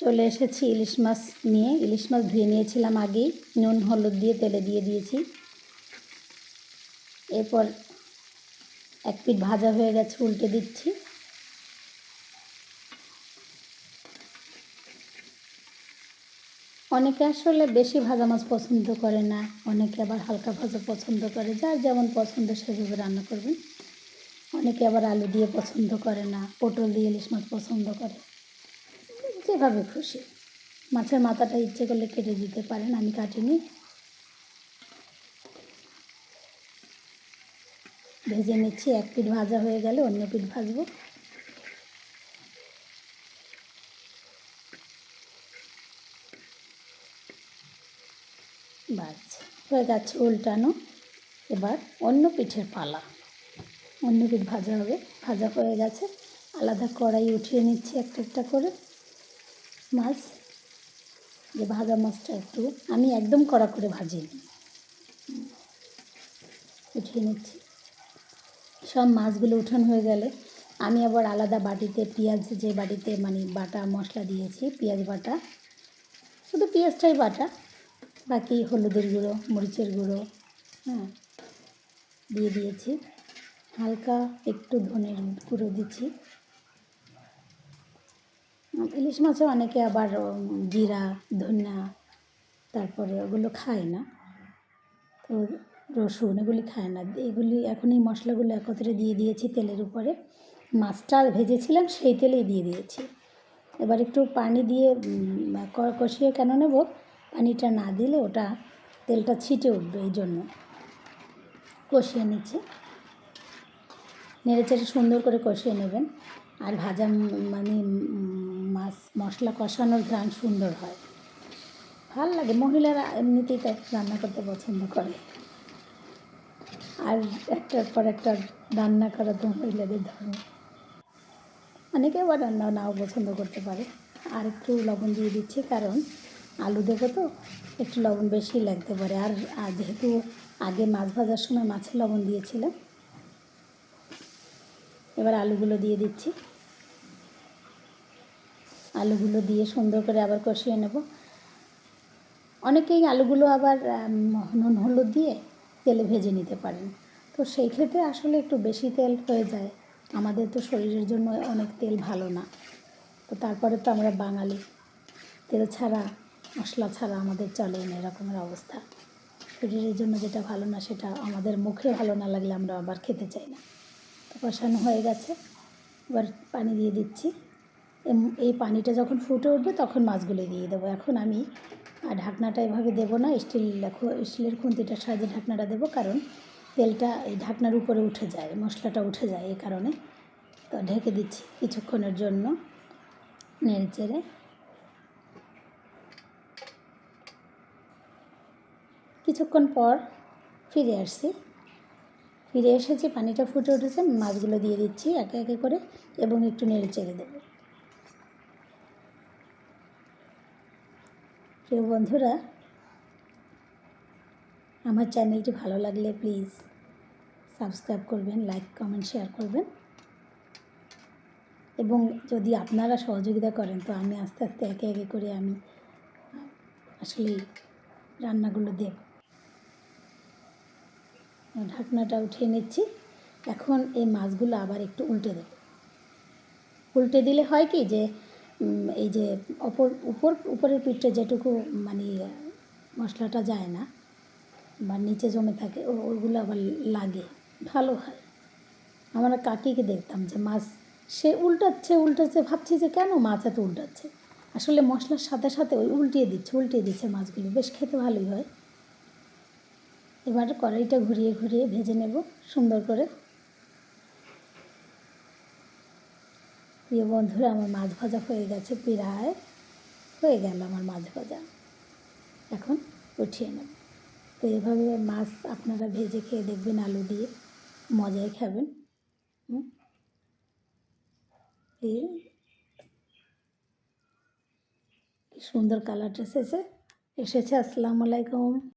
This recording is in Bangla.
চলে এসেছি ইলিশ মাছ নিয়ে। ইলিশ মাছ ধুয়ে নিয়েছিলাম আগেই, নুন হলুদ দিয়ে তেলে দিয়ে দিয়েছি। এরপর এক পিঠ ভাজা হয়ে গেছে, উল্টে দিচ্ছি। অনেকে আসলে বেশি ভাজা মাছ পছন্দ করে না, অনেকে আবার হালকা ভাজা পছন্দ করে, যার যেমন পছন্দ সেভাবে রান্না করবেন। অনেকে আবার আলু দিয়ে পছন্দ করে না, পটল দিয়ে ইলিশ মাছ পছন্দ করে, যেভাবে খুশি। মাছের মাথাটা ইচ্ছে করলে কেটে দিতে পারেন, আমি কাটিনি। ভেজে নিচ্ছি, এক পিঠ ভাজা হয়ে গেলে অন্য পিঠ ভাজবো। বাস হয়ে গেছে উল্টানো। এবার অন্য পিঠের পালা, অন্য পিঠ ভাজা হবে। ভাজা হয়ে গেছে, আলাদা কড়াই উঠিয়ে নিচ্ছি একটা একটা করে মাছ। যে ভাজা মাছটা একটু আমি একদম কড়া করে ভাজিনি, উঠিয়ে নিচ্ছি। সব মাছগুলো উঠানো হয়ে গেলে আমি আবার আলাদা বাটিতে পেঁয়াজ, যে বাটিতে মানে বাটা মশলা দিয়েছি, পেঁয়াজ বাটা, শুধু পেঁয়াজটাই বাটা, বাকি হলুদের গুঁড়ো, মরিচের গুঁড়ো দিয়ে দিয়েছি। হালকা একটু ধনের গুঁড়ো দিচ্ছি। ইলিশ মাছে অনেকে আবার জিরা, ধনিয়া, তারপরে ওগুলো খায় না, তো রসুন এগুলি খায় না। এগুলি এখন এই মশলাগুলো একত্রে দিয়ে দিয়েছি তেলের উপরে। মাছটা ভেজেছিলাম সেই তেলেই দিয়ে দিয়েছি। এবার একটু পানি দিয়ে কষিয়ে কেন নেব, পানিটা না দিলে ওটা তেলটা ছিটে উঠবে, এই জন্য কষিয়ে নিচ্ছি। নেড়েচেড়ে সুন্দর করে কষিয়ে নেবেন। আর ভাজা মানে মাছ মশলা কষানোর ঘ্রাণ সুন্দর হয়, ভাল লাগে। মহিলারা এমনিতেই তাই রান্না করতে পছন্দ করে, আর একটার পর একটা রান্না করা তো মহিলাদের ধর্ম। অনেকে আবার রান্না নাও পছন্দ করতে পারে। আর একটু লবণ দিয়ে দিচ্ছি, কারণ আলু দেবো তো একটু লবণ বেশি লাগতে পারে। আর যেহেতু আগে মাছ ভাজার সময় মাছের লবণ দিয়েছিলাম। এবার আলুগুলো দিয়ে দিচ্ছি। আলুগুলো দিয়ে সুন্দর করে আবার কষিয়ে নেব। অনেকেই আলুগুলো আবার নুন হলুদ দিয়ে তেলে ভেজে নিতে পারেন, তো সেই ক্ষেত্রে আসলে একটু বেশি তেল হয়ে যায়। আমাদের তো শরীরের জন্য অনেক তেল ভালো না, তো তারপরে তো আমরা বাঙালি, তেল ছাড়া মশলা ছাড়া আমাদের চলে না, এরকমের অবস্থা। শরীরের জন্য যেটা ভালো না সেটা আমাদের মুখে ভালো না লাগলে আমরা আবার খেতে চাই না। তো কষানো হয়ে গেছে, এবার পানি দিয়ে দিচ্ছি। এই পানিটা যখন ফুটে উঠবে তখন মাছগুলো দিয়ে দেবো। এখন আমি ঢাকনাটা এভাবে দেবো না, স্টিলের খুন্তিটার সাহায্যে ঢাকনাটা দেবো, কারণ তেলটা এই ঢাকনার উপরে উঠে যায়, মশলাটা উঠে যায়, এই কারণে। তো ঢেকে দিচ্ছি কিছুক্ষণের জন্য, নেড়ে চেড়ে। কিছুক্ষণ পর ফিরে আসছি, ফিরে এসেছি, পানিটা ফুটে উঠেছে, মাছগুলো দিয়ে দিচ্ছি একে একে করে এবং একটু নেড়ে চেড়ে দেবো। প্রিয় বন্ধুরা, আমার চ্যানেলটি ভালো লাগলে প্লিজ সাবস্ক্রাইব করবেন, লাইক কমেন্ট শেয়ার করবেন, এবং যদি আপনারা সহযোগিতা করেন তো আমি আস্তে আস্তে একে একে করে আমি আসলে রান্নাগুলো দেব। ঢাকনাটা উঠিয়ে নিচ্ছি। এখন এই মাছগুলো আবার একটু উল্টে দেব। উল্টে দিলে হয় কি, যে এই যে উপরের পিঠটা যেটুকু মানে মশলাটা যায় না বা নিচে জমে থাকে, ওগুলো আবার লাগে, ভালো হয়। আমরা কাকিকে দেখতাম যে মাছ সে উল্টাচ্ছে, ভাবছি যে কেন মাছ এত উল্টাচ্ছে, আসলে মশলার সাথে সাথে ওই উল্টিয়ে দিচ্ছে মাছগুলো, বেশ খেতে ভালোই হয়। এবার কড়াইটা ঘুরিয়ে ঘুরিয়ে ভেজে নেব সুন্দর করে। প্রিয় বন্ধুরা, আমার মাছ ভাজা হয়ে গেছে, প্রায় হয়ে গেল আমার মাছ ভাজা। এখন উঠিয়ে নেব। তো এভাবে মাছ আপনারা ভেজে খেয়ে দেখবেন, আলু দিয়ে মজাই খাবেন। এই সুন্দর কালারটা এসেছে। আসসালামু আলাইকুম।